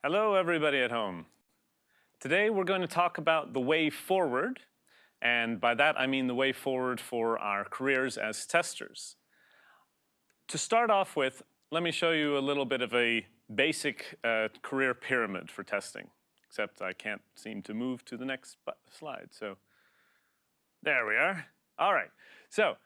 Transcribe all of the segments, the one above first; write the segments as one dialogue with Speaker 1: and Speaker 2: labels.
Speaker 1: Hello, everybody at home. Today, we're going to talk about the way forward, and by that, I mean the way forward for our careers as testers. To start off with, let me show you a little bit of a basic career pyramid for testing, except I can't seem to move to the next slide, so there we are. All right, so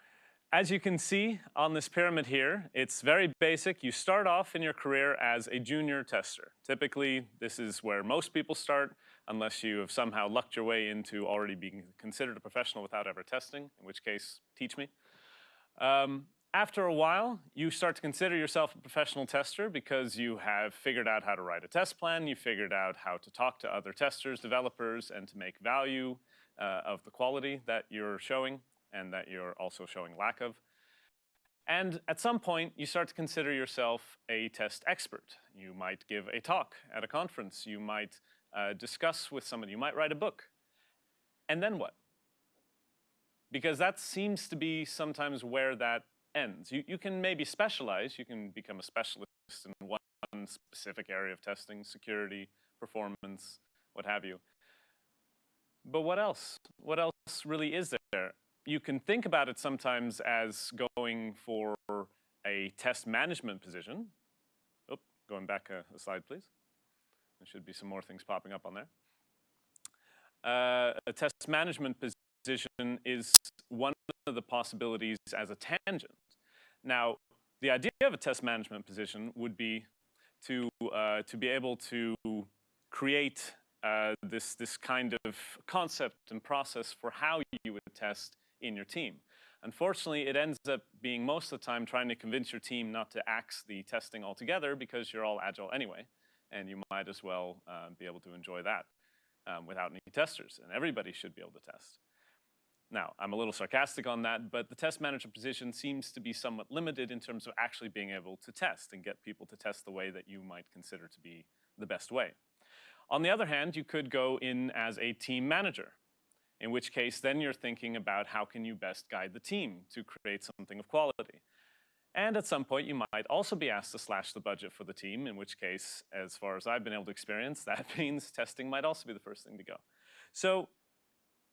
Speaker 1: as you can see on this pyramid here, it's very basic. You start off in your career as a junior tester. Typically, this is where most people start, unless you have somehow lucked your way into already being considered a professional without ever testing, in which case, teach me. After a while, you start to consider yourself a professional tester because you have figured out how to write a test plan, you figured out how to talk to other testers, developers, and to make value of the quality that you're showing and that you're also showing lack of. And at some point, you start to consider yourself a test expert. You might give a talk at a conference. You might discuss with somebody. You might write a book. And then what? Because that seems to be sometimes where that ends. You can maybe specialize. You can become a specialist in one specific area of testing, security, performance, what have you. But what else? What else really is there? You can think about it sometimes as going for a test management position. Oh, going back a slide, please. There should be some more things popping up on there. A test management position is one of the possibilities as a tangent. Now, the idea of a test management position would be to be able to create this kind of concept and process for how you would test in your team. Unfortunately, it ends up being most of the time trying to convince your team not to axe the testing altogether because you're all agile anyway, and you might as well be able to enjoy that without any testers, and everybody should be able to test. Now, I'm a little sarcastic on that, but the test manager position seems to be somewhat limited in terms of actually being able to test and get people to test the way that you might consider to be the best way. On the other hand, you could go in as a team manager, in which case then you're thinking about how can you best guide the team to create something of quality. And at some point, you might also be asked to slash the budget for the team, in which case, as far as I've been able to experience, that means testing might also be the first thing to go. So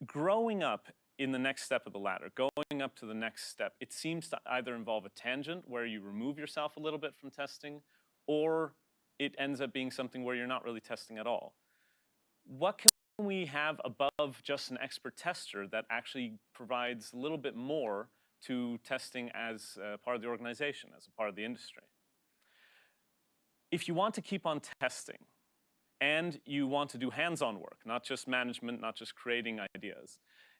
Speaker 1: growing up in the next step of the ladder, going up to the next step, it seems to either involve a tangent where you remove yourself a little bit from testing, or it ends up being something where you're not really testing at all. What can we have above just an expert tester that actually provides a little bit more to testing as part of the organization, as a part of the industry? If you want to keep on testing, and you want to do hands-on work, not just management, not just creating ideas,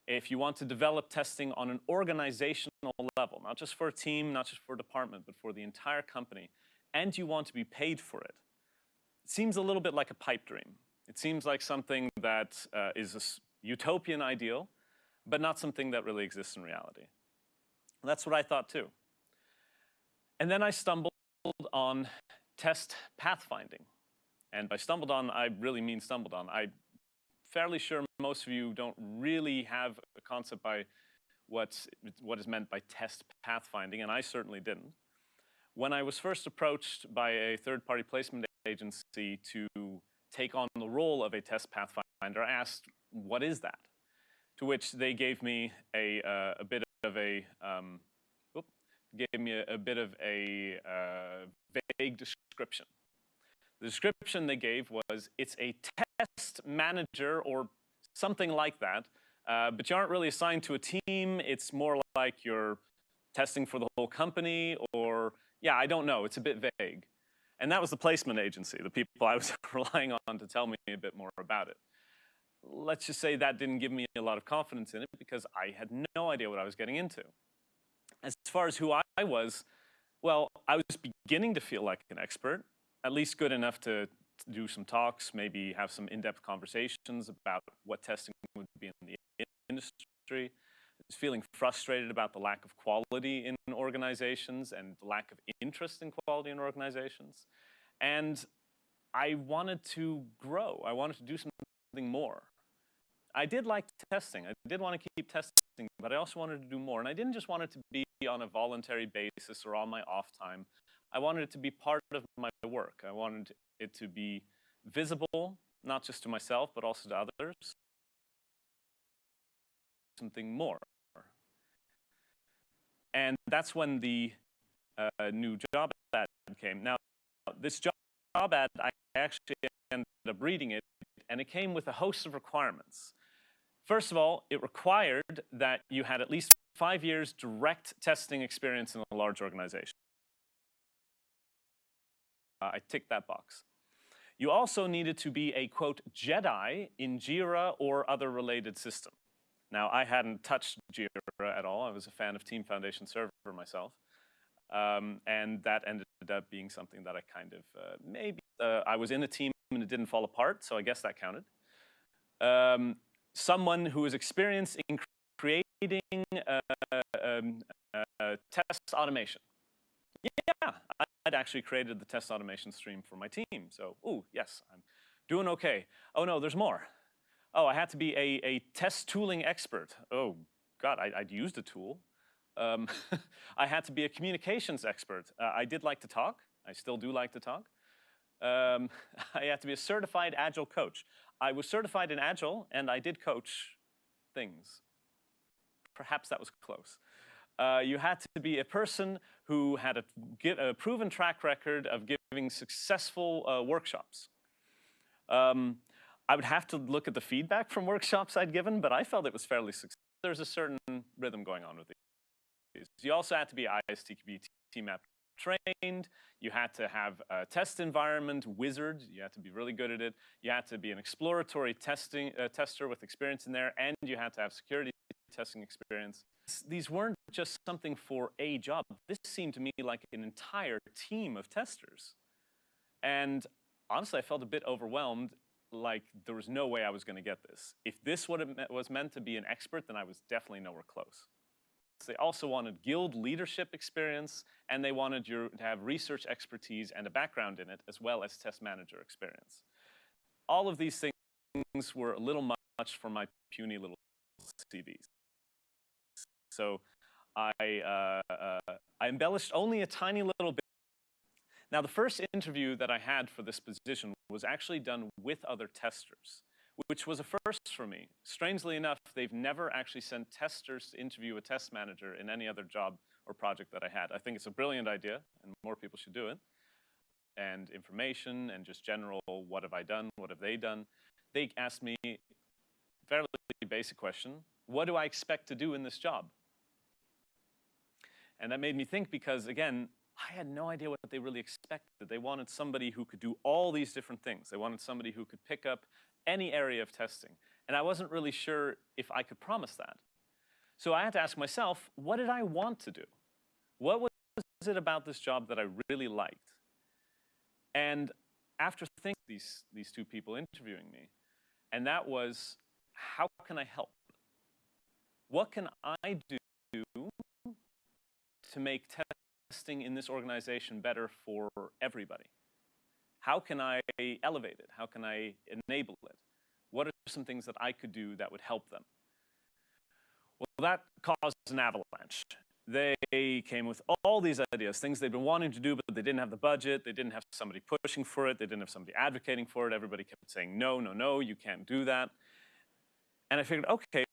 Speaker 1: if you want to develop testing on an organizational level, not just for a team, not just for a department, but for the entire company, and you want to be paid for it, it seems a little bit like a pipe dream. It seems like something that is a utopian ideal, but not something that really exists in reality. That's what I thought too. And then I stumbled on test pathfinding. And by stumbled on, I really mean stumbled on. I'm fairly sure most of you don't really have a concept by what is meant by test pathfinding, and I certainly didn't. When I was first approached by a third-party placement agency to take on the role of a test pathfinder, I asked, what is that? To which they gave me a bit of a vague description. The description they gave was, it's a test manager or something like that, but you aren't really assigned to a team. It's more like you're testing for the whole company, or, yeah, I don't know. It's a bit vague. And that was the placement agency, the people I was relying on to tell me a bit more about it. Let's just say that didn't give me a lot of confidence in it because I had no idea what I was getting into. As far as who I was, well, I was beginning to feel like an expert, at least good enough to do some talks, maybe have some in-depth conversations about what testing would be in the industry. I was feeling frustrated about the lack of quality in organizations and the lack of interest in quality in organizations. And I wanted to grow. I wanted to do something more. I did like testing. I did want to keep testing, but I also wanted to do more. And I didn't just want it to be on a voluntary basis or on my off time. I wanted it to be part of my work. I wanted it to be visible, not just to myself, but also to others, something more. And that's when the new job ad came. Now, this job ad, I actually ended up reading it, and it came with a host of requirements. First of all, it required that you had at least 5 years direct testing experience in a large organization. I ticked that box. You also needed to be a, quote, Jedi in Jira or other related system. Now, I hadn't touched Jira at all. I was a fan of Team Foundation Server myself. And that ended up being something that I kind of, I was in a team and it didn't fall apart, so I guess that counted. Someone who is experienced in creating test automation. Yeah, I'd actually created the test automation stream for my team. So, ooh, yes, I'm doing okay. Oh no, there's more. Oh, I had to be a test tooling expert. Oh, God, I'd used a tool. I had to be a communications expert. I did like to talk. I still do like to talk. I had to be a certified Agile coach. I was certified in Agile, and I did coach things. Perhaps that was close. You had to be a person who had a proven track record of giving successful workshops. I would have to look at the feedback from workshops I'd given, but I felt it was fairly successful. There's a certain rhythm going on with these. You also had to be ISTQB TMAP trained. You had to have a test environment wizard. You had to be really good at it. You had to be an exploratory tester with experience in there, and you had to have security testing experience. These weren't just something for a job. This seemed to me like an entire team of testers. And honestly, I felt a bit overwhelmed, like there was no way I was going to get this. If this was meant to be an expert, then I was definitely nowhere close. They also wanted guild leadership experience, and they wanted you to have research expertise and a background in it, as well as test manager experience. All of these things were a little much for my puny little CVs. So I embellished only a tiny little bit. Now, the first interview that I had for this position was actually done with other testers, which was a first for me. Strangely enough, they've never actually sent testers to interview a test manager in any other job or project that I had. I think it's a brilliant idea, and more people should do it. And information and just general, what have I done, what have they done? They asked me a fairly basic question, what do I expect to do in this job? And that made me think because, again, I had no idea what they really expected. They wanted somebody who could do all these different things. They wanted somebody who could pick up any area of testing. And I wasn't really sure if I could promise that. So I had to ask myself, what did I want to do? What was it about this job that I really liked? And after thinking these two people interviewing me, and that was, how can I help? What can I do to make testing in this organization better for everybody? How can I elevate it? How can I enable it? What are some things that I could do that would help them? Well, that caused an avalanche. They came with all these ideas, things they'd been wanting to do, but they didn't have the budget. They didn't have somebody pushing for it. They didn't have somebody advocating for it. Everybody kept saying, no, no, no, you can't do that. And I figured, okay,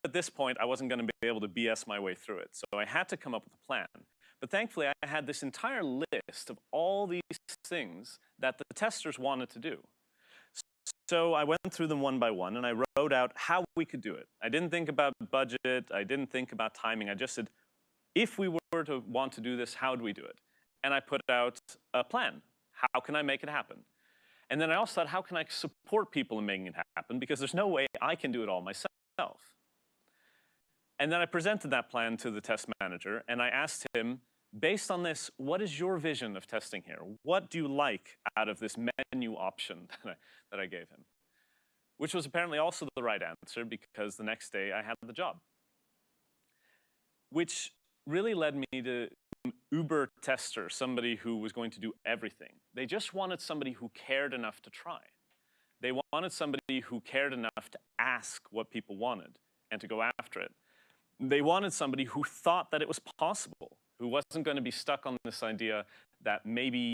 Speaker 1: at this point, I wasn't going to be able to BS my way through it. So I had to come up with a plan. But thankfully, I had this entire list of all these things that the testers wanted to do. So I went through them one by one, and I wrote out how we could do it. I didn't think about budget. I didn't think about timing. I just said, if we were to want to do this, how do we do it? And I put out a plan. How can I make it happen? And then I also thought, how can I support people in making it happen? Because there's no way I can do it all myself. And then I presented that plan to the test manager, and I asked him, based on this, what is your vision of testing here? What do you like out of this menu option that I gave him? Which was apparently also the right answer, because the next day I had the job. Which really led me to uber tester, somebody who was going to do everything. They just wanted somebody who cared enough to try. They wanted somebody who cared enough to ask what people wanted and to go after it. They wanted somebody who thought that it was possible, who wasn't going to be stuck on this idea that maybe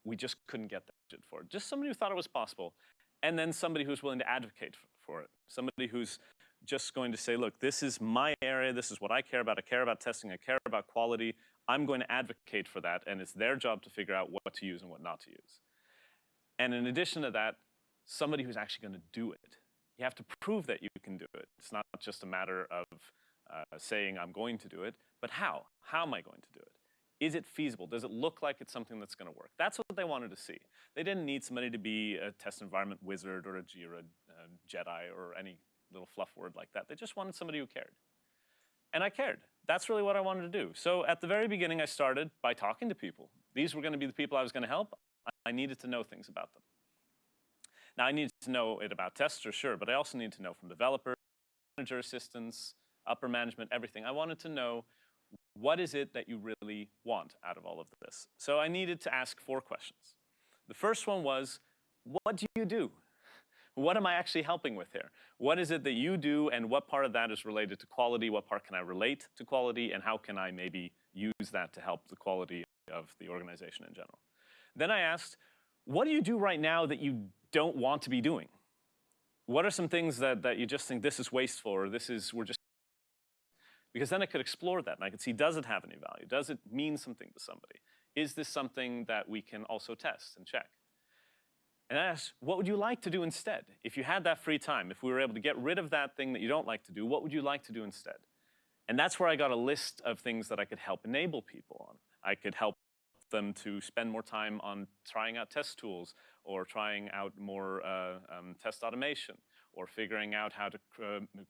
Speaker 1: we just couldn't get the budget for it. Just somebody who thought it was possible. And then somebody who's willing to advocate for it. Somebody who's just going to say, look, this is my area, this is what I care about testing, I care about quality, I'm going to advocate for that, and it's their job to figure out what to use and what not to use. And in addition to that, somebody who's actually going to do it. You have to prove that you can do it. It's not just a matter of saying I'm going to do it, but how? How am I going to do it? Is it feasible? Does it look like it's something that's going to work? That's what they wanted to see. They didn't need somebody to be a test environment wizard or a Jira Jedi or any little fluff word like that. They just wanted somebody who cared. And I cared. That's really what I wanted to do. So at the very beginning, I started by talking to people. These were going to be the people I was going to help. I needed to know things about them. Now, I needed to know it about testers, sure, but I also needed to know from developers, manager assistants, upper management, everything. I wanted to know, what is it that you really want out of all of this? So I needed to ask 4 questions. The first one was, what do you do? What am I actually helping with here? What is it that you do, and what part of that is related to quality? What part can I relate to quality, and how can I maybe use that to help the quality of the organization in general? Then I asked, what do you do right now that you don't want to be doing? What are some things that you just think this is wasteful, or we're just, because then I could explore that and I could see, does it have any value? Does it mean something to somebody? Is this something that we can also test and check? And I asked, what would you like to do instead? If you had that free time, if we were able to get rid of that thing that you don't like to do, what would you like to do instead? And that's where I got a list of things that I could help enable people on. I could help them to spend more time on trying out test tools, or trying out more test automation, or figuring out how to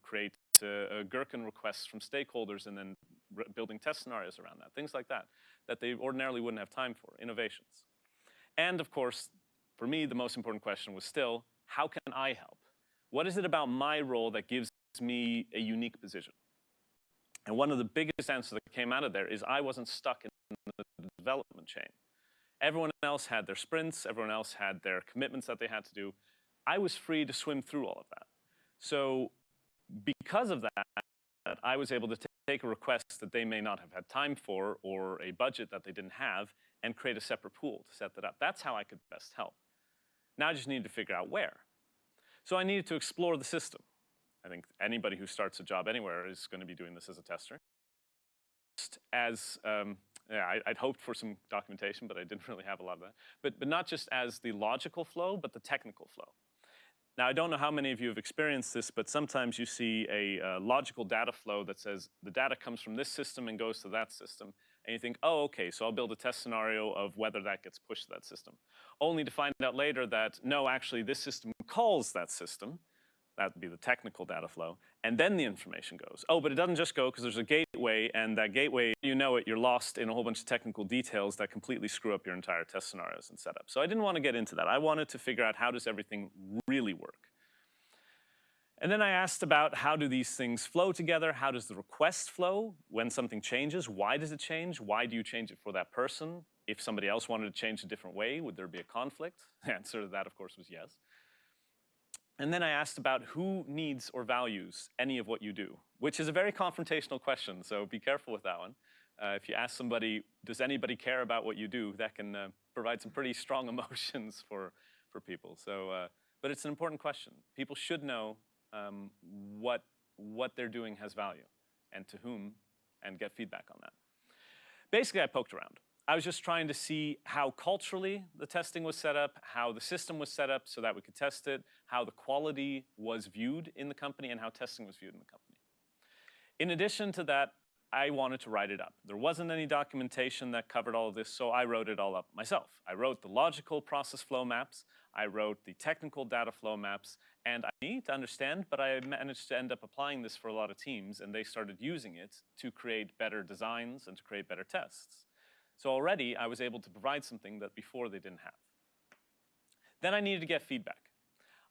Speaker 1: create Gherkin requests from stakeholders and then building test scenarios around that, things like that, that they ordinarily wouldn't have time for, innovations. And of course, for me, the most important question was still, how can I help? What is it about my role that gives me a unique position? And one of the biggest answers that came out of there is I wasn't stuck in the development chain. Everyone else had their sprints, everyone else had their commitments that they had to do. I was free to swim through all of that. So because of that, I was able to take a request that they may not have had time for, or a budget that they didn't have, and create a separate pool to set that up. That's how I could best help. Now I just needed to figure out where. So I needed to explore the system. I think anybody who starts a job anywhere is going to be doing this as a tester. As, I'd hoped for some documentation, but I didn't really have a lot of that. But not just as the logical flow, but the technical flow. Now, I don't know how many of you have experienced this, but sometimes you see a logical data flow that says the data comes from this system and goes to that system. And you think, oh, okay, so I'll build a test scenario of whether that gets pushed to that system. Only to find out later that, no, actually, this system calls that system. That would be the technical data flow. And then the information goes. Oh, but it doesn't just go because there's a gateway, and that gateway, you know it, you're lost in a whole bunch of technical details that completely screw up your entire test scenarios and setup. So I didn't want to get into that. I wanted to figure out, how does everything really work? And then I asked about, how do these things flow together? How does the request flow when something changes? Why does it change? Why do you change it for that person? If somebody else wanted to change a different way, would there be a conflict? The answer to that, of course, was yes. And then I asked about who needs or values any of what you do, which is a very confrontational question, so be careful with that one. If you ask somebody, does anybody care about what you do, that can provide some pretty strong emotions for people. So, but it's an important question. People should know what they're doing has value, and to whom, and get feedback on that. Basically, I poked around. I was just trying to see how culturally the testing was set up, how the system was set up so that we could test it, how the quality was viewed in the company, and how testing was viewed in the company. In addition to that, I wanted to write it up. There wasn't any documentation that covered all of this, so I wrote it all up myself. I wrote the logical process flow maps, I wrote the technical data flow maps, and I need to understand, but I managed to end up applying this for a lot of teams, and they started using it to create better designs and to create better tests. So already, I was able to provide something that before they didn't have. Then I needed to get feedback.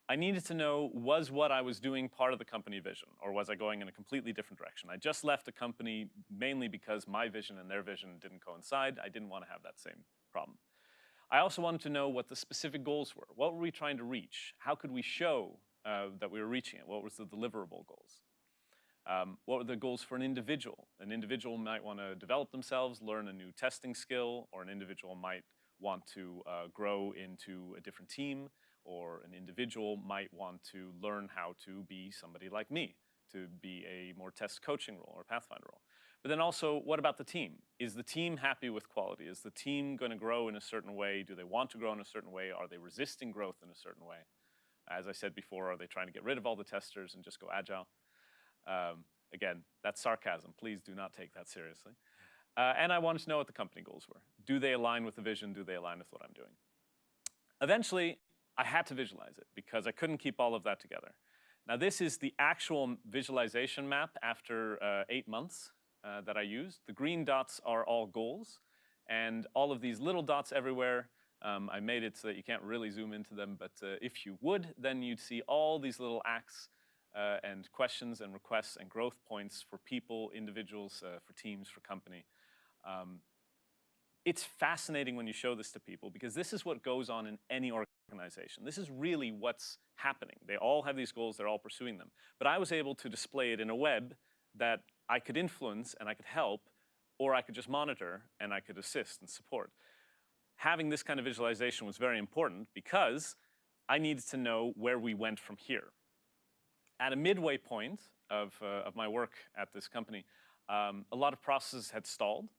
Speaker 1: I needed to know, was what I was doing part of the company vision, or was I going in a completely different direction? I just left a company mainly because my vision and their vision didn't coincide. I didn't want to have that same problem. I also wanted to know what the specific goals were. What were we trying to reach? How could we show that we were reaching it? What was the deliverable goals? What were the goals for an individual? An individual might want to develop themselves, learn a new testing skill, or an individual might want to grow into a different team, or an individual might want to learn how to be somebody like me, to be a more test coaching role or Pathfinder role. But then also, what about the team? Is the team happy with quality? Is the team going to grow in a certain way? Do they want to grow in a certain way? Are they resisting growth in a certain way? As I said before, are they trying to get rid of all the testers and just go agile? Again, that's sarcasm. Please do not take that seriously. And I wanted to know what the company goals were. Do they align with the vision? Do they align with what I'm doing? Eventually, I had to visualize it because I couldn't keep all of that together. Now, this is the actual visualization map after 8 months that I used. The green dots are all goals, and all of these little dots everywhere, I made it so that you can't really zoom into them, but if you would, then you'd see all these little acts and questions and requests and growth points for people, individuals, for teams, for company. It's fascinating when you show this to people because this is what goes on in any organization. This is really what's happening. They all have these goals, they're all pursuing them. But I was able to display it in a web that I could influence and I could help, or I could just monitor and I could assist and support. Having this kind of visualization was very important because I needed to know where we went from here. At a midway point of my work at this company, a lot of processes had stalled.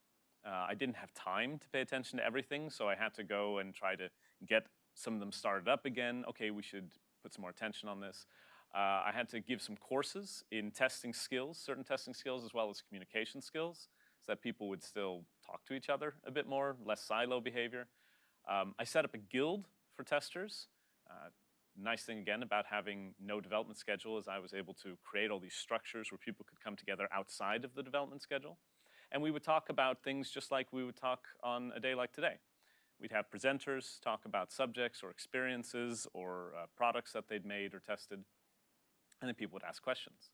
Speaker 1: I didn't have time to pay attention to everything, so I had to go and try to get some of them started up again. Okay, we should put some more attention on this. I had to give some courses in testing skills, certain testing skills, as well as communication skills, so that people would still talk to each other a bit more, less silo behavior. I set up a guild for testers. Nice thing again about having no development schedule is I was able to create all these structures where people could come together outside of the development schedule. And we would talk about things just like we would talk on a day like today. We'd have presenters talk about subjects or experiences or products that they'd made or tested, and then people would ask questions.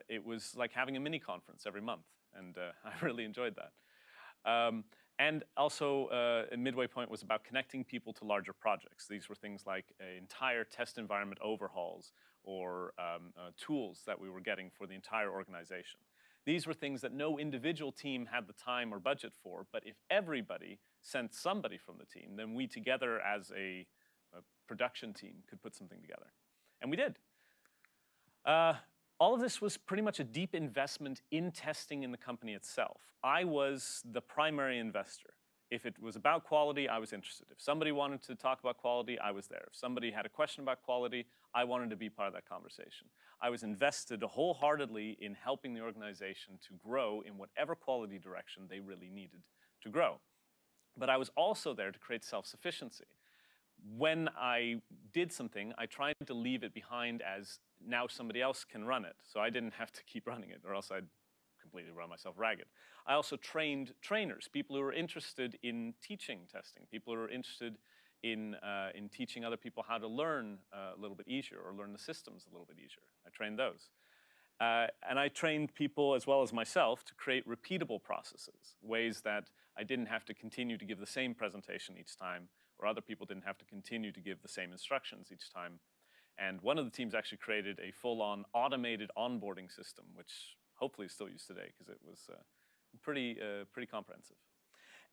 Speaker 1: It was like having a mini conference every month, and I really enjoyed that. And also, a midway point was about connecting people to larger projects. These were things like entire test environment overhauls or tools that we were getting for the entire organization. These were things that no individual team had the time or budget for, but if everybody sent somebody from the team, then we together as a production team could put something together. And we did. All of this was pretty much a deep investment in testing in the company itself. I was the primary investor. If it was about quality, I was interested. If somebody wanted to talk about quality, I was there. If somebody had a question about quality, I wanted to be part of that conversation. I was invested wholeheartedly in helping the organization to grow in whatever quality direction they really needed to grow. But I was also there to create self-sufficiency. When I did something, I tried to leave it behind as now somebody else can run it. So I didn't have to keep running it, or else I'd completely run myself ragged. I also trained trainers, people who were interested in teaching testing, people who were interested in teaching other people how to learn a little bit easier or learn the systems a little bit easier. I trained those. And I trained people as well as myself to create repeatable processes, ways that I didn't have to continue to give the same presentation each time, or other people didn't have to continue to give the same instructions each time. And one of the teams actually created a full-on automated onboarding system, which hopefully is still used today because it was pretty comprehensive.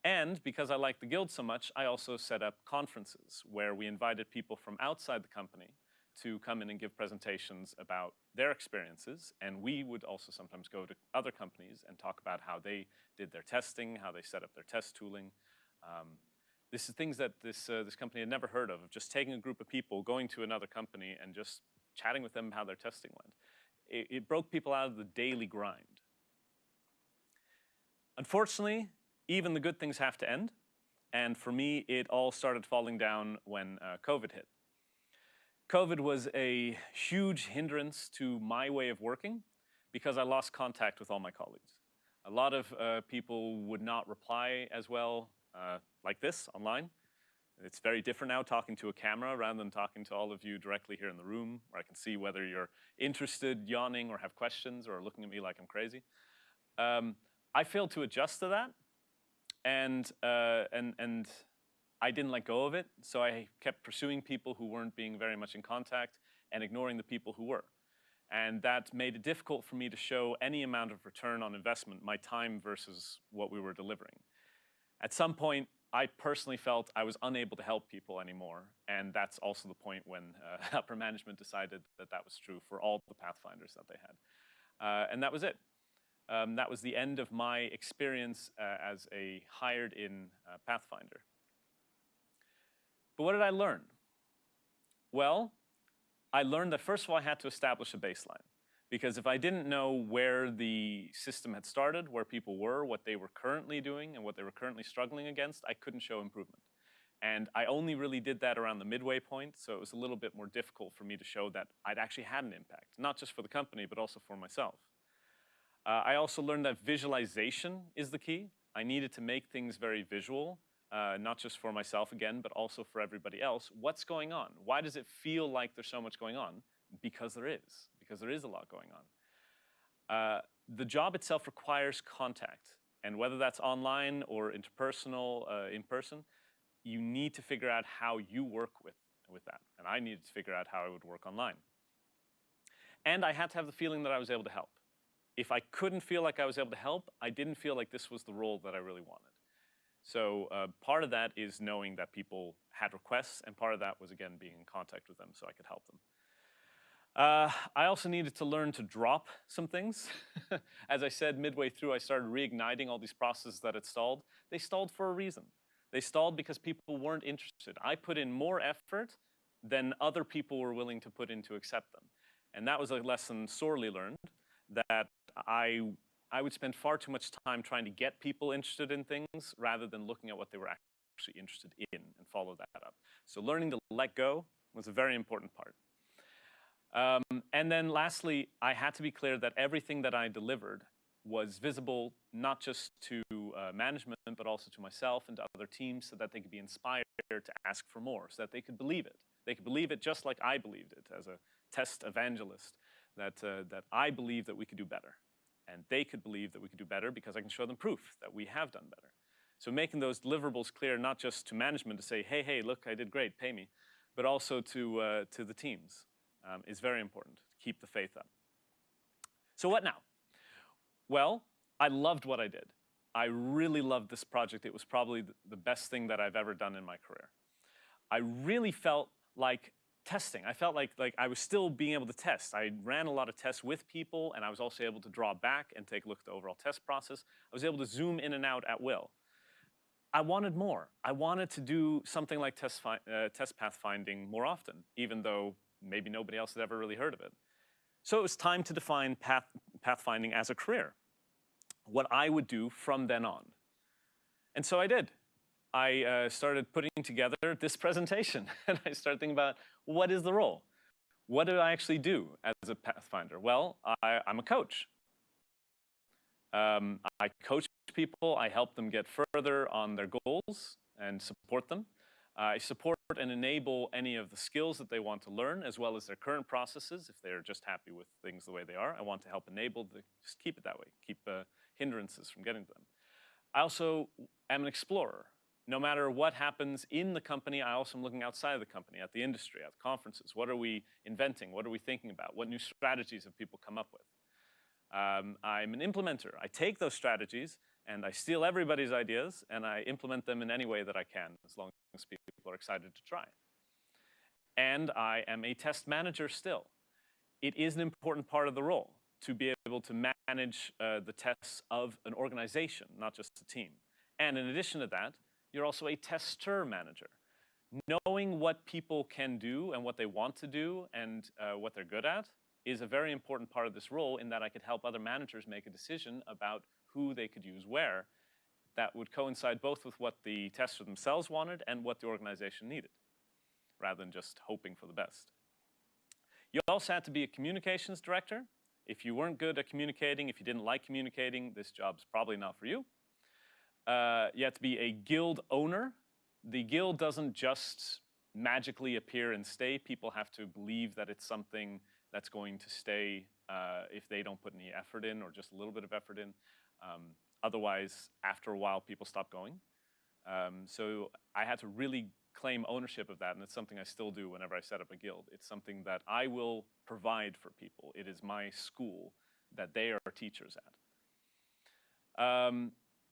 Speaker 1: And because I liked the guild so much, I also set up conferences where we invited people from outside the company to come in and give presentations about their experiences. And we would also sometimes go to other companies and talk about how they did their testing, how they set up their test tooling. This is things that this company had never heard of just taking a group of people, going to another company, and just chatting with them how their testing went. It broke people out of the daily grind. Unfortunately, even the good things have to end. And for me, it all started falling down when COVID hit. COVID was a huge hindrance to my way of working because I lost contact with all my colleagues. A lot of people would not reply as well like this online. It's very different now talking to a camera rather than talking to all of you directly here in the room, where I can see whether you're interested, yawning, or have questions, or looking at me like I'm crazy. I failed to adjust to that, and I didn't let go of it, so I kept pursuing people who weren't being very much in contact and ignoring the people who were. And that made it difficult for me to show any amount of return on investment, my time versus what we were delivering. At some point, I personally felt I was unable to help people anymore, and that's also the point when upper management decided that that was true for all the Pathfinders that they had. And that was it. That was the end of my experience as a hired-in Pathfinder. But what did I learn? Well, I learned that first of all I had to establish a baseline. Because if I didn't know where the system had started, where people were, what they were currently doing, and what they were currently struggling against, I couldn't show improvement. And I only really did that around the midway point, so it was a little bit more difficult for me to show that I'd actually had an impact, not just for the company, but also for myself. I also learned that visualization is the key. I needed to make things very visual, not just for myself again, but also for everybody else. What's going on? Why does it feel like there's so much going on? Because there is a lot going on. The job itself requires contact, and whether that's online or interpersonal, in person, you need to figure out how you work with that. And I needed to figure out how I would work online. And I had to have the feeling that I was able to help. If I couldn't feel like I was able to help, I didn't feel like this was the role that I really wanted. So part of that is knowing that people had requests, and part of that was, again, being in contact with them so I could help them. I also needed to learn to drop some things. As I said, midway through, I started reigniting all these processes that had stalled. They stalled for a reason. They stalled because people weren't interested. I put in more effort than other people were willing to put in to accept them. And that was a lesson sorely learned, that I would spend far too much time trying to get people interested in things rather than looking at what they were actually interested in and follow that up. So learning to let go was a very important part. And then lastly, I had to be clear that everything that I delivered was visible not just to management, but also to myself and to other teams so that they could be inspired to ask for more, so that they could believe it. They could believe it just like I believed it as a test evangelist, that I believe that we could do better. And they could believe that we could do better because I can show them proof that we have done better. So making those deliverables clear, not just to management to say, hey, look, I did great, pay me, but also to the teams. Is very important to keep the faith up. So what now? Well, I loved what I did. I really loved this project. It was probably the best thing that I've ever done in my career. I really felt like testing. I felt like I was still being able to test. I ran a lot of tests with people, and I was also able to draw back and take a look at the overall test process. I was able to zoom in and out at will. I wanted more. I wanted to do something like test pathfinding more often, even though maybe nobody else had ever really heard of it. So it was time to define pathfinding as a career, what I would do from then on. And so I did. I started putting together this presentation, and I started thinking about, what is the role? What do I actually do as a Pathfinder? Well, I'm a coach. I coach people, I help them get further on their goals and support them. I support and enable any of the skills that they want to learn, as well as their current processes. If they're just happy with things the way they are, I want to help enable, just keep it that way, keep hindrances from getting to them. I also am an explorer. No matter what happens in the company, I also am looking outside of the company, at the industry, at the conferences. What are we inventing? What are we thinking about? What new strategies have people come up with? I'm an implementer. I take those strategies and I steal everybody's ideas and I implement them in any way that I can, as long as people are excited to try. And I am a test manager still. It is an important part of the role to be able to manage the tests of an organization, not just a team. And in addition to that, you're also a tester manager. Knowing what people can do and what they want to do and what they're good at is a very important part of this role, in that I could help other managers make a decision about who they could use where. That would coincide both with what the tester themselves wanted and what the organization needed, rather than just hoping for the best. You also had to be a communications director. If you weren't good at communicating, if you didn't like communicating, this job's probably not for you. You have to be a guild owner. The guild doesn't just magically appear and stay. People have to believe that it's something that's going to stay if they don't put any effort in, or just a little bit of effort in. Otherwise, after a while, people stop going. So I had to really claim ownership of that, and it's something I still do whenever I set up a guild. It's something that I will provide for people. It is my school that they are teachers at.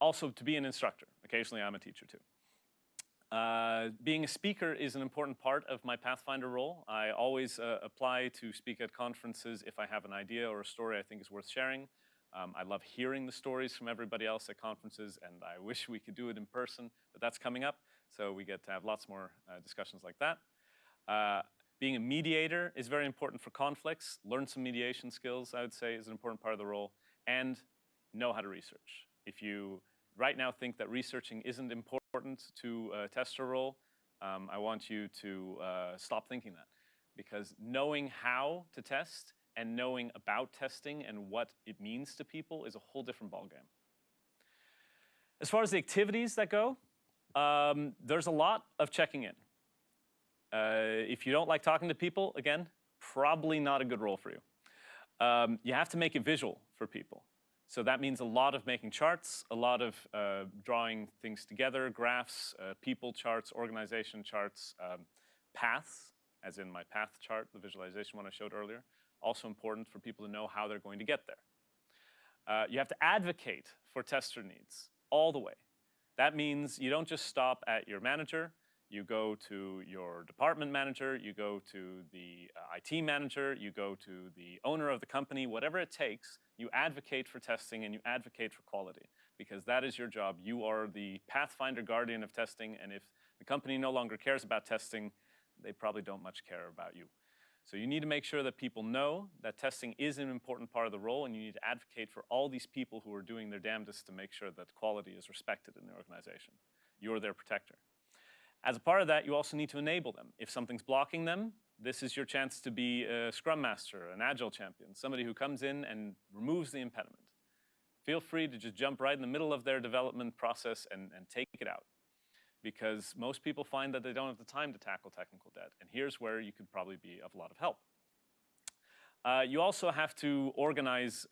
Speaker 1: Also, to be an instructor. Occasionally, I'm a teacher too. Being a speaker is an important part of my Pathfinder role. I always apply to speak at conferences if I have an idea or a story I think is worth sharing. I love hearing the stories from everybody else at conferences, and I wish we could do it in person, but that's coming up, so we get to have lots more discussions like that. Being a mediator is very important for conflicts. Learn some mediation skills, I would say, is an important part of the role, and know how to research. If you right now think that researching isn't important to a tester role, I want you to stop thinking that, because knowing how to test and knowing about testing and what it means to people is a whole different ballgame. As far as the activities that go, there's a lot of checking in. If you don't like talking to people, again, probably not a good role for you. You have to make it visual for people. So that means a lot of making charts, a lot of drawing things together, graphs, people charts, organization charts, paths, as in my path chart, the visualization one I showed earlier. Also important for people to know how they're going to get there. You have to advocate for tester needs all the way. That means you don't just stop at your manager. You go to your department manager, you go to the IT manager, you go to the owner of the company, whatever it takes, you advocate for testing and you advocate for quality, because that is your job. You are the Pathfinder guardian of testing, and if the company no longer cares about testing, they probably don't much care about you. So you need to make sure that people know that testing is an important part of the role, and you need to advocate for all these people who are doing their damnedest to make sure that quality is respected in the organization. You're their protector. As a part of that, you also need to enable them. If something's blocking them, this is your chance to be a Scrum Master, an Agile champion, somebody who comes in and removes the impediment. Feel free to just jump right in the middle of their development process and take it out, because most people find that they don't have the time to tackle technical debt, and here's where you could probably be of a lot of help. You also have to organize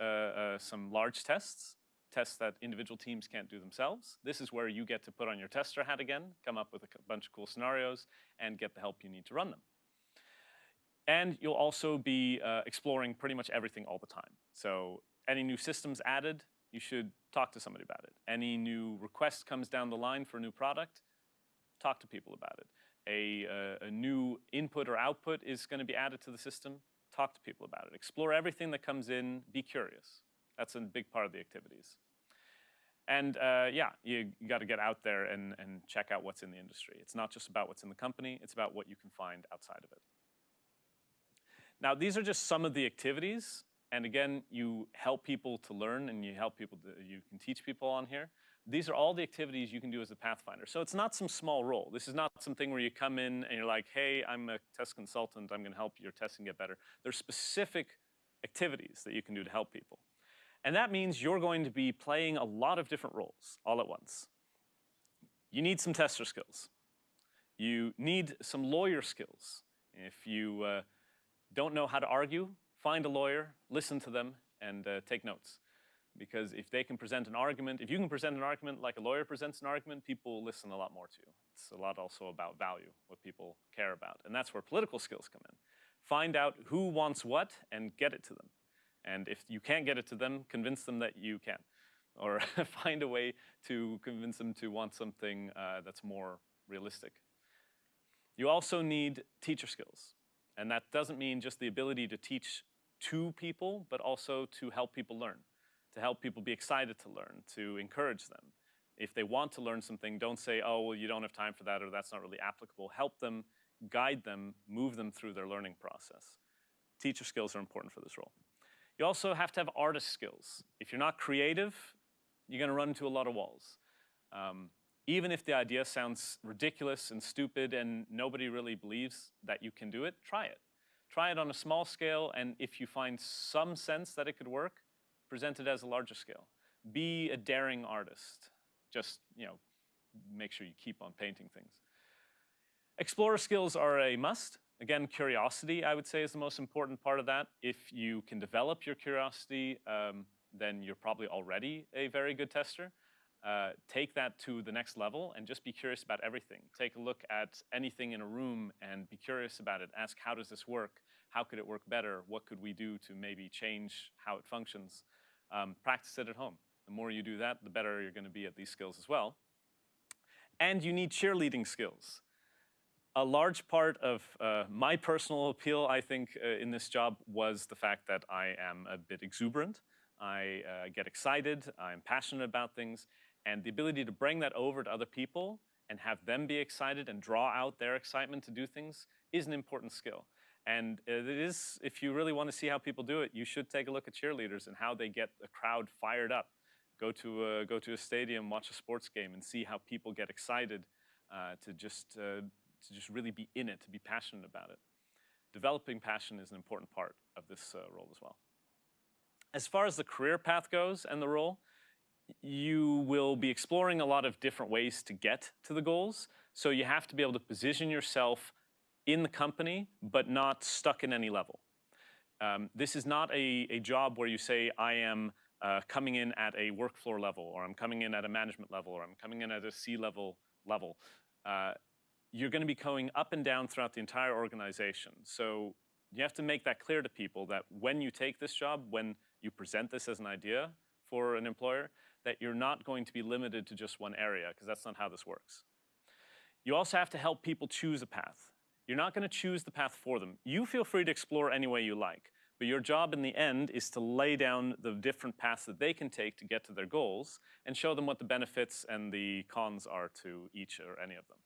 Speaker 1: some large tests that individual teams can't do themselves. This is where you get to put on your tester hat again, come up with a bunch of cool scenarios, and get the help you need to run them. And you'll also be exploring pretty much everything all the time. So any new systems added, you should talk to somebody about it. Any new request comes down the line for a new product, talk to people about it. A new input or output is going to be added to the system, talk to people about it. Explore everything that comes in, be curious. That's a big part of the activities. And yeah, you got to get out there and check out what's in the industry. It's not just about what's in the company, it's about what you can find outside of it. Now, these are just some of the activities. And again, you help people to learn, and you can teach people on here. These are all the activities you can do as a Pathfinder. So it's not some small role. This is not something where you come in and you're like, hey, I'm a test consultant, I'm gonna help your testing get better. There's specific activities that you can do to help people. And that means you're going to be playing a lot of different roles all at once. You need some tester skills. You need some lawyer skills. If you don't know how to argue, find a lawyer, listen to them, and take notes. Because if they can present an argument, if you can present an argument like a lawyer presents an argument, people will listen a lot more to you. It's a lot also about value, what people care about. And that's where political skills come in. Find out who wants what and get it to them. And if you can't get it to them, convince them that you can. Or find a way to convince them to want something that's more realistic. You also need teacher skills. And that doesn't mean just the ability to teach to people, but also to help people learn, to help people be excited to learn, to encourage them. If they want to learn something, don't say, oh, well, you don't have time for that, or that's not really applicable. Help them, guide them, move them through their learning process. Teacher skills are important for this role. You also have to have artist skills. If you're not creative, you're gonna run into a lot of walls. Even if the idea sounds ridiculous and stupid and nobody really believes that you can do it, try it. Try it on a small scale, and if you find some sense that it could work, present it as a larger scale. Be a daring artist. Just, make sure you keep on painting things. Explorer skills are a must. Again, curiosity, I would say, is the most important part of that. If you can develop your curiosity, then you're probably already a very good tester. Take that to the next level and just be curious about everything. Take a look at anything in a room and be curious about it. Ask, how does this work? How could it work better? What could we do to maybe change how it functions? Practice it at home. The more you do that, the better you're going to be at these skills as well. And you need cheerleading skills. A large part of my personal appeal, I think, in this job was the fact that I am a bit exuberant. I get excited, I'm passionate about things, and the ability to bring that over to other people and have them be excited and draw out their excitement to do things is an important skill. And it is, if you really want to see how people do it, you should take a look at cheerleaders and how they get a crowd fired up. Go to a stadium, watch a sports game, and see how people get excited to just really be in it, to be passionate about it. Developing passion is an important part of this role as well. As far as the career path goes and the role, you will be exploring a lot of different ways to get to the goals. So you have to be able to position yourself in the company, but not stuck in any level. This is not a job where you say, I am coming in at a work floor level, or I'm coming in at a management level, or I'm coming in at a C-level level. You're going to be going up and down throughout the entire organization. So you have to make that clear to people that when you take this job, when you present this as an idea for an employer, that you're not going to be limited to just one area, because that's not how this works. You also have to help people choose a path. You're not going to choose the path for them. You feel free to explore any way you like, but your job in the end is to lay down the different paths that they can take to get to their goals and show them what the benefits and the cons are to each or any of them.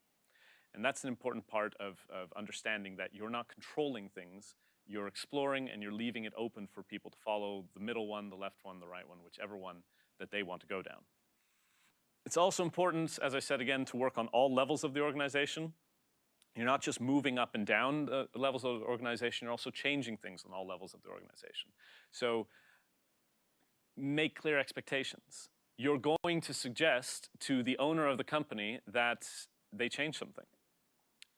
Speaker 1: And that's an important part of understanding that you're not controlling things, you're exploring and you're leaving it open for people to follow the middle one, the left one, the right one, whichever one that they want to go down. It's also important, as I said again, to work on all levels of the organization. You're not just moving up and down the levels of the organization, you're also changing things on all levels of the organization. So make clear expectations. You're going to suggest to the owner of the company that they change something.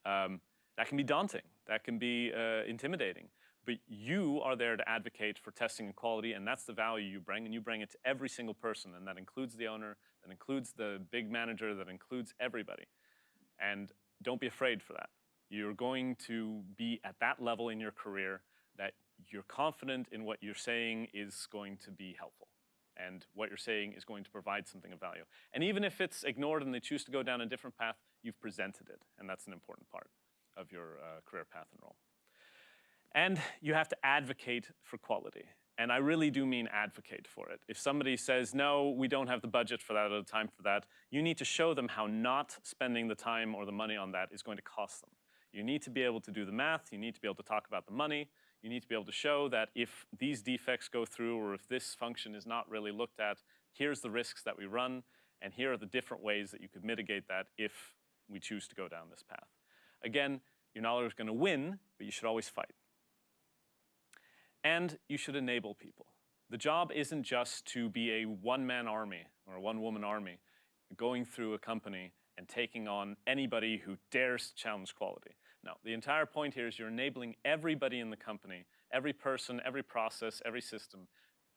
Speaker 1: That can be daunting, that can be intimidating, but you are there to advocate for testing and quality, and that's the value you bring, and you bring it to every single person, and that includes the owner, that includes the big manager, that includes everybody. And don't be afraid for that. You're going to be at that level in your career that you're confident in what you're saying is going to be helpful, and what you're saying is going to provide something of value. And even if it's ignored and they choose to go down a different path, you've presented it, and that's an important part of your career path and role. And you have to advocate for quality. And I really do mean advocate for it. If somebody says, no, we don't have the budget for that or the time for that, you need to show them how not spending the time or the money on that is going to cost them. You need to be able to do the math, you need to be able to talk about the money, you need to be able to show that if these defects go through or if this function is not really looked at, here's the risks that we run, and here are the different ways that you could mitigate that if we choose to go down this path. Again, you're not always going to win, but you should always fight. And you should enable people. The job isn't just to be a one-man army or a one-woman army going through a company and taking on anybody who dares to challenge quality. No, the entire point here is you're enabling everybody in the company, every person, every process, every system,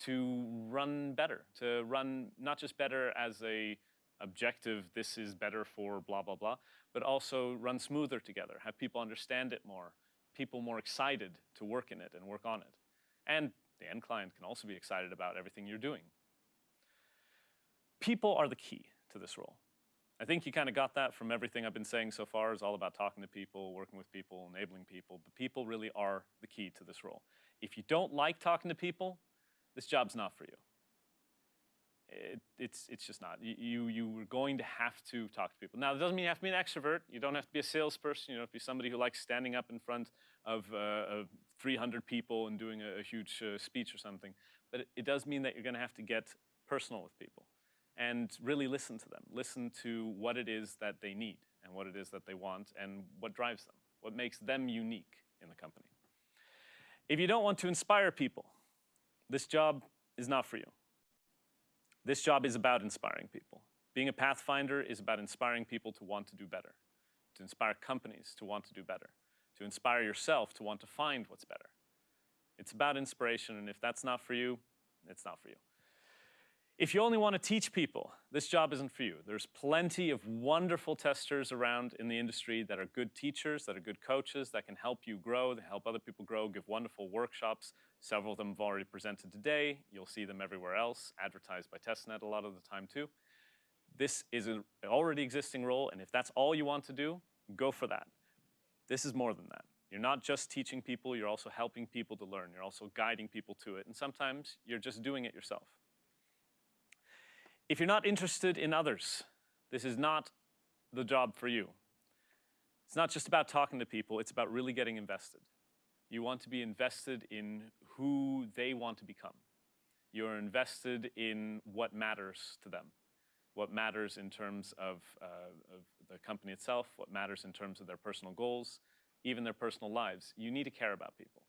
Speaker 1: to run better, to run not just better as a objective, this is better for blah, blah, blah, but also run smoother together, have people understand it more, people more excited to work in it and work on it. And the end client can also be excited about everything you're doing. People are the key to this role. I think you kind of got that from everything I've been saying so far. It's all about talking to people, working with people, enabling people, but people really are the key to this role. If you don't like talking to people, this job's not for you. It's just not. You are going to have to talk to people. Now, it doesn't mean you have to be an extrovert. You don't have to be a salesperson. You don't have to be somebody who likes standing up in front of 300 people and doing a huge speech or something. But it does mean that you're going to have to get personal with people and really listen to them. Listen to what it is that they need and what it is that they want and what drives them, what makes them unique in the company. If you don't want to inspire people, this job is not for you. This job is about inspiring people. Being a Pathfinder is about inspiring people to want to do better, to inspire companies to want to do better, to inspire yourself to want to find what's better. It's about inspiration, and if that's not for you, it's not for you. If you only want to teach people, this job isn't for you. There's plenty of wonderful testers around in the industry that are good teachers, that are good coaches, that can help you grow, that help other people grow, give wonderful workshops. Several of them have already presented today. You'll see them everywhere else, advertised by TestNet a lot of the time too. this is an already existing role, and if that's all you want to do, go for that. This is more than that. You're not just teaching people, you're also helping people to learn. You're also guiding people to it, and sometimes you're just doing it yourself. If you're not interested in others, this is not the job for you. It's not just about talking to people, it's about really getting invested. You want to be invested in who they want to become. You're invested in what matters to them, what matters in terms of the company itself, what matters in terms of their personal goals, even their personal lives. You need to care about people.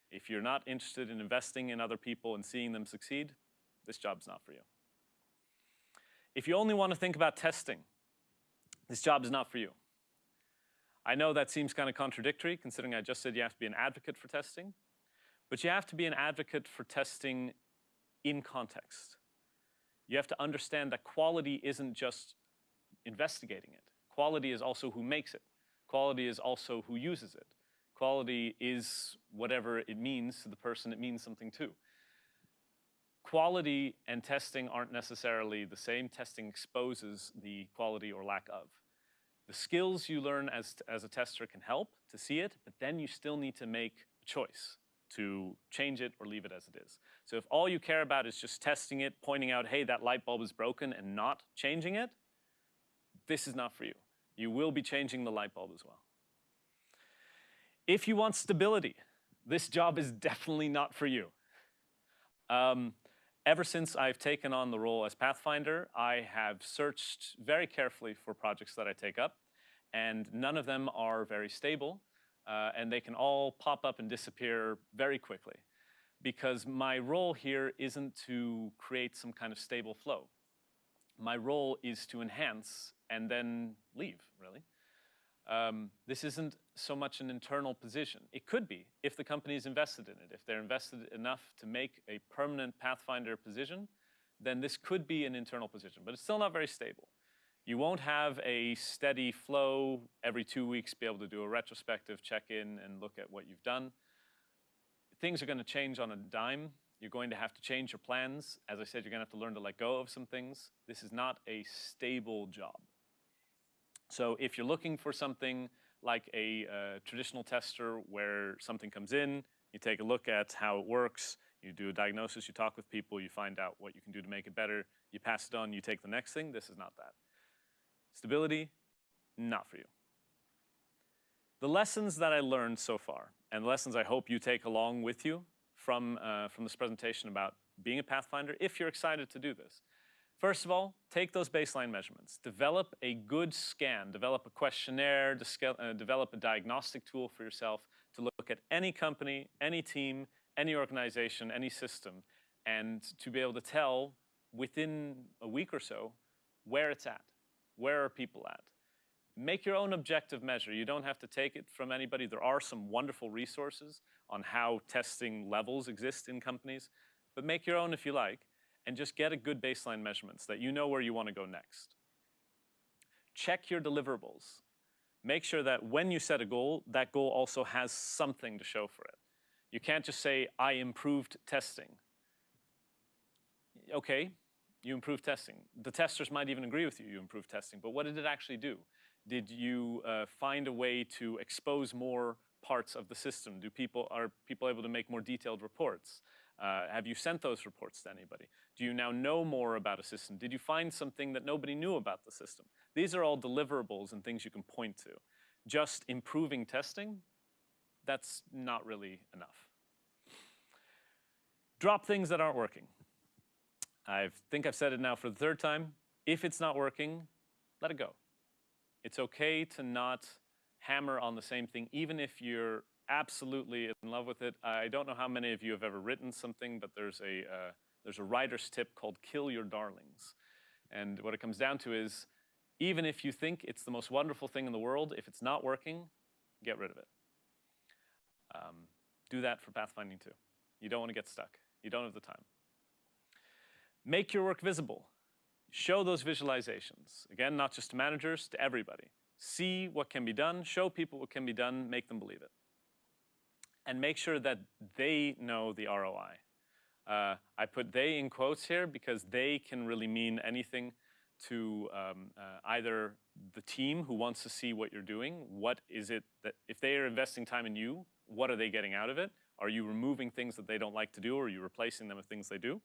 Speaker 1: If you're not interested in investing in other people and seeing them succeed, this job's not for you. If you only want to think about testing, this job is not for you. I know that seems kind of contradictory, considering I just said you have to be an advocate for testing, but you have to be an advocate for testing in context. You have to understand that quality isn't just investigating it. Quality is also who makes it. Quality is also who uses it. Quality is whatever it means to the person it means something to. Quality and testing aren't necessarily the same. Testing exposes the quality or lack of. The skills you learn as a tester can help to see it, but then you still need to make a choice to change it or leave it as it is. So if all you care about is just testing it, pointing out, hey, that light bulb is broken, and not changing it, this is not for you. You will be changing the light bulb as well. If you want stability, this job is definitely not for you. Ever since I've taken on the role as Pathfinder, I have searched very carefully for projects that I take up, and none of them are very stable, and they can all pop up and disappear very quickly, because my role here isn't to create some kind of stable flow. My role is to enhance and then leave, really. This isn't so much an internal position. It could be if the company is invested in it. If they're invested enough to make a permanent Pathfinder position, then this could be an internal position, but it's still not very stable. You won't have a steady flow every 2 weeks, be able to do a retrospective check-in and look at what you've done. Things are going to change on a dime. You're going to have to change your plans. As I said, you're going to have to learn to let go of some things. This is not a stable job. So if you're looking for something like a traditional tester where something comes in, you take a look at how it works, you do a diagnosis, you talk with people, you find out what you can do to make it better, you pass it on, you take the next thing, this is not that. Stability, not for you. The lessons that I learned so far, and the lessons I hope you take along with you from this presentation about being a Pathfinder, if you're excited to do this. First of all, take those baseline measurements. Develop a good scan. Develop a questionnaire. Develop a diagnostic tool for yourself to look at any company, any team, any organization, any system, and to be able to tell within a week or so where it's at. Where are people at? Make your own objective measure. You don't have to take it from anybody. There are some wonderful resources on how testing levels exist in companies, but make your own if you like. And just get a good baseline measurements that you know where you want to go next. Check your deliverables. Make sure that when you set a goal, that goal also has something to show for it. You can't just say, I improved testing. Okay, you improved testing. The testers might even agree with you, you improved testing, but what did it actually do? Did you find a way to expose more parts of the system? Are people able to make more detailed reports? Have you sent those reports to anybody? Do you now know more about a system? Did you find something that nobody knew about the system? These are all deliverables and things you can point to. Just improving testing, that's not really enough. Drop things that aren't working. I think I've said it now for the third time. If it's not working, let it go. It's okay to not hammer on the same thing, even if you're absolutely in love with it. I don't know how many of you have ever written something, but there's a writer's tip called kill your darlings. And what it comes down to is, even if you think it's the most wonderful thing in the world, if it's not working, get rid of it. Do that for pathfinding too. You don't want to get stuck. You don't have the time. Make your work visible. Show those visualizations. Again, not just to managers, to everybody. See what can be done, show people what can be done, make them believe it. And make sure that they know the ROI. I put they in quotes here because they can really mean anything to either the team who wants to see what you're doing, what is it that, if they are investing time in you, what are they getting out of it? Are you removing things that they don't like to do, or are you replacing them with things they do?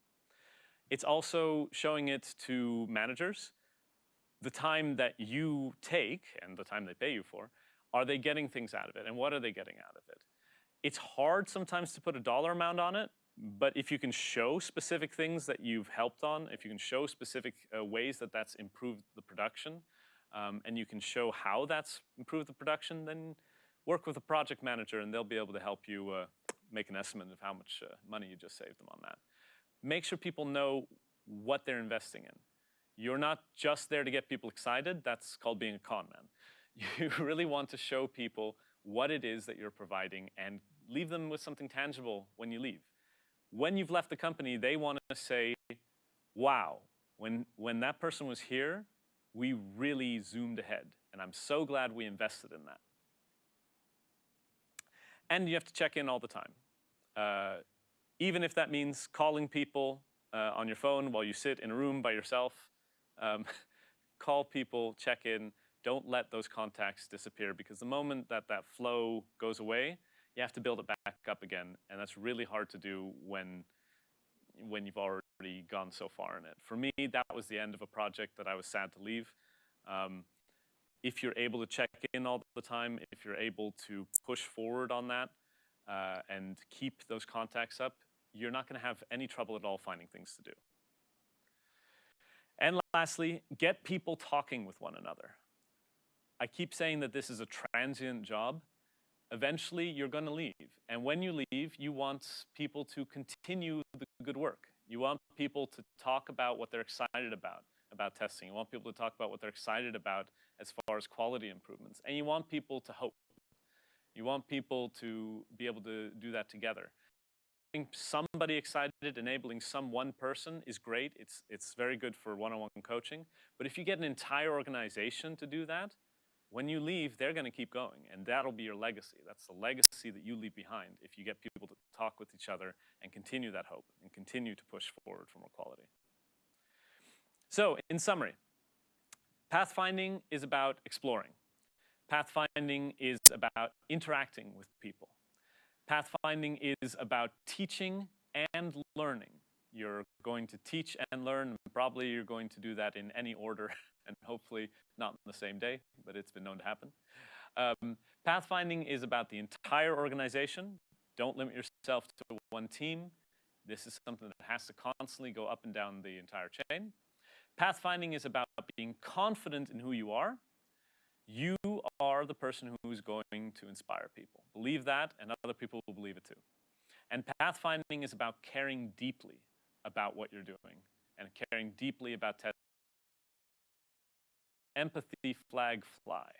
Speaker 1: It's also showing it to managers. The time that you take and the time they pay you for, are they getting things out of it, and what are they getting out of it? It's hard sometimes to put a dollar amount on it, but if you can show specific things that you've helped on, if you can show specific ways that that's improved the production, and you can show how that's improved the production, then work with a project manager and they'll be able to help you make an estimate of how much money you just saved them on that. Make sure people know what they're investing in. You're not just there to get people excited. That's called being a con man. You really want to show people what it is that you're providing and leave them with something tangible when you leave. When you've left the company, they want to say, wow, when that person was here, we really zoomed ahead, and I'm so glad we invested in that. And you have to check in all the time. Even if that means calling people on your phone while you sit in a room by yourself. Call people, check in. Don't let those contacts disappear, because the moment that that flow goes away, you have to build it back up again. And that's really hard to do when you've already gone so far in it. For me, that was the end of a project that I was sad to leave. If you're able to check in all the time, if you're able to push forward on that and keep those contacts up, you're not going to have any trouble at all finding things to do. And lastly, get people talking with one another. I keep saying that this is a transient job. Eventually, you're going to leave. And when you leave, you want people to continue the good work. You want people to talk about what they're excited about testing. You want people to talk about what they're excited about as far as quality improvements. And you want people to hope. You want people to be able to do that together. Somebody excited, enabling some one person is great. It's very good for one-on-one coaching. But if you get an entire organization to do that, when you leave, they're going to keep going. And that'll be your legacy. That's the legacy that you leave behind if you get people to talk with each other and continue that hope and continue to push forward for more quality. So, in summary, pathfinding is about exploring. Pathfinding is about interacting with people. Pathfinding is about teaching and learning. You're going to teach and learn. Probably you're going to do that in any order, and hopefully not on the same day, but it's been known to happen. Pathfinding is about the entire organization. Don't limit yourself to one team. This is something that has to constantly go up and down the entire chain. Pathfinding is about being confident in who you are. You are the person who's going to inspire people. Believe that, and other people will believe it too. And pathfinding is about caring deeply about what you're doing and caring deeply about testing. Empathy flag fly.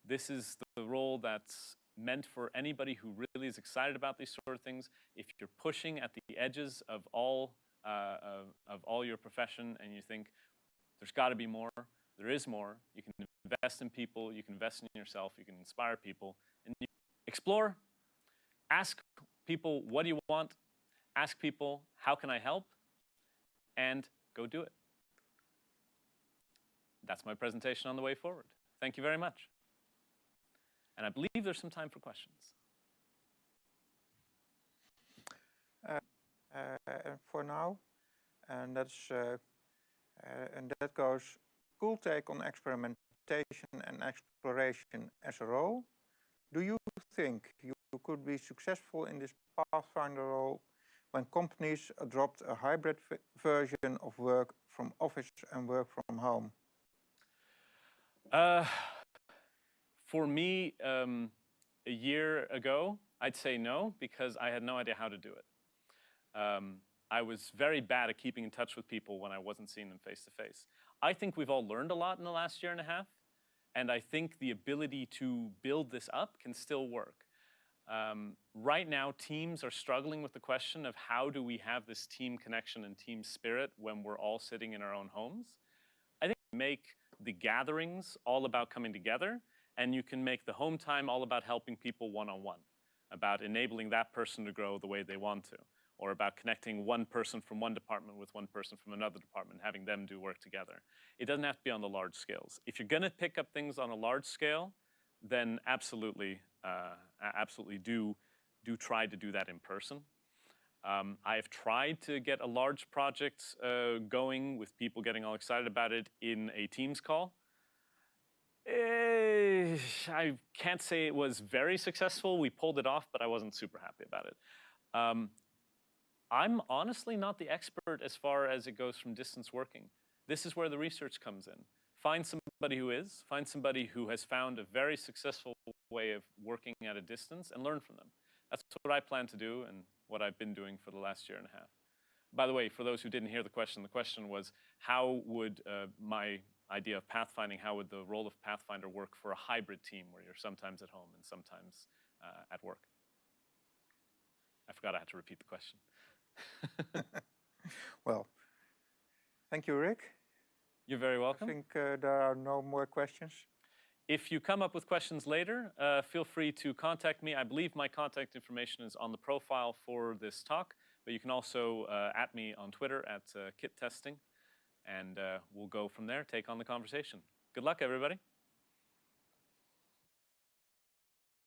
Speaker 1: This is the role that's meant for anybody who really is excited about these sort of things. If you're pushing at the edges of all your profession and you think there's got to be more, there is more. You can invest in people, you can invest in yourself, you can inspire people, and you explore, ask people, what do you want? Ask people, how can I help? And go do it. That's my presentation on the way forward. Thank you very much. And I believe there's some time for questions.
Speaker 2: For now, and that goes, cool take on experimentation and exploration as a role. Do you think you could be successful in this Pathfinder role when companies adopt a hybrid version of work from office and work from home?
Speaker 1: For me, a year ago, I'd say no, because I had no idea how to do it. I was very bad at keeping in touch with people when I wasn't seeing them face to face. I think we've all learned a lot in the last year and a half, and I think the ability to build this up can still work. Right now, teams are struggling with the question of how do we have this team connection and team spirit when we're all sitting in our own homes. I think make the gatherings all about coming together, and you can make the home time all about helping people one-on-one, about enabling that person to grow the way they want to. or about connecting one person from one department with one person from another department, having them do work together. It doesn't have to be on the large scales. If you're gonna pick up things on a large scale, then absolutely, absolutely do try to do that in person. I have tried to get a large project going with people getting all excited about it in a Teams call. I can't say it was very successful. We pulled it off, but I wasn't super happy about it. I'm honestly not the expert as far as it goes from distance working. This is where the research comes in. Find somebody who is, find somebody who has found a very successful way of working at a distance and learn from them. That's what I plan to do and what I've been doing for the last year and a half. By the way, for those who didn't hear the question was how would my idea of pathfinding, how would the role of Pathfinder work for a hybrid team where you're sometimes at home and sometimes at work? I forgot I had to repeat the question.
Speaker 2: Well, thank you, Rick.
Speaker 1: You're very welcome.
Speaker 2: I think there are no more questions.
Speaker 1: If you come up with questions later, feel free to contact me. I believe my contact information is on the profile for this talk, but you can also at me on Twitter at KitTesting, and we'll go from there, take on the conversation. Good luck, everybody.